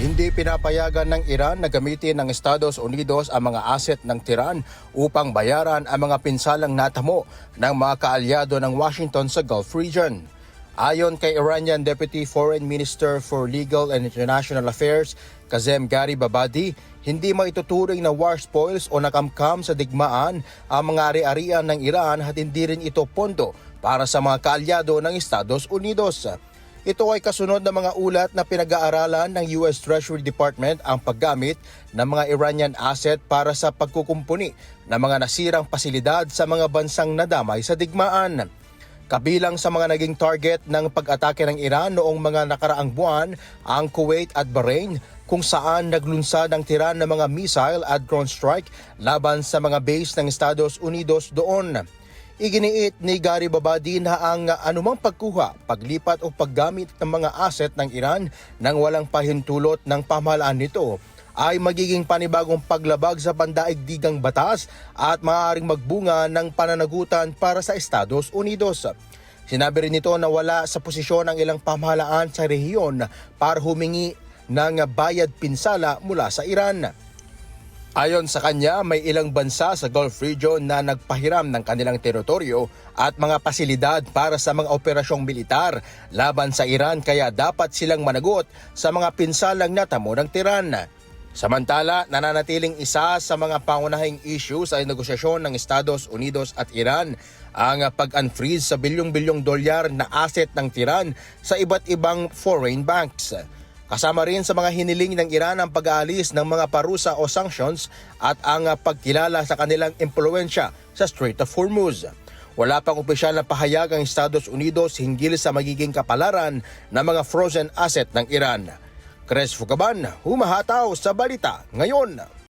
Hindi pinapayagan ng Iran na gamitin ng Estados Unidos ang mga asset ng Tehran upang bayaran ang mga pinsalang natamo ng mga kaalyado ng Washington sa Gulf region. Ayon kay Iranian Deputy Foreign Minister for Legal and International Affairs, Kazem Garibabadi, hindi maituturing na war spoils o nakamkam sa digmaan ang mga ari-arian ng Iran at hindi rin ito pondo para sa mga kaalyado ng Estados Unidos. Ito ay kasunod ng mga ulat na pinag-aaralan ng US Treasury Department ang paggamit ng mga Iranian asset para sa pagkukumpuni ng mga nasirang pasilidad sa mga bansang nadamay sa digmaan. Kabilang sa mga naging target ng pag-atake ng Iran noong mga nakaraang buwan ang Kuwait at Bahrain, kung saan naglunsad ang Tehran ng mga missile at drone strike laban sa mga base ng Estados Unidos doon. Iginiit ni Garibabadi na ang anumang pagkuha, paglipat o paggamit ng mga asset ng Iran nang walang pahintulot ng pamahalaan nito ay magiging panibagong paglabag sa pandaigdigang batas at maaaring magbunga ng pananagutan para sa Estados Unidos. Sinabi rin nito na wala sa posisyon ang ilang pamahalaan sa rehiyon para humingi ng bayad pinsala mula sa Iran. Ayon sa kanya, may ilang bansa sa Gulf region na nagpahiram ng kanilang teritoryo at mga pasilidad para sa mga operasyong militar laban sa Iran, kaya dapat silang managot sa mga pinsalang natamo ng Tehran. Samantala, nananatiling isa sa mga pangunahing issue sa negosasyon ng Estados Unidos at Iran ang pag-unfreeze sa bilyong-bilyong dolyar na asset ng Tehran sa iba't ibang foreign banks. Kasama rin sa mga hiniling ng Iran ang pag-aalis ng mga parusa o sanctions at ang pagkilala sa kanilang impluwensya sa Strait of Hormuz. Wala pang opisyal na pahayag ang Estados Unidos hinggil sa magiging kapalaran ng mga frozen asset ng Iran. Chris Fugaban, humahataw sa balita ngayon.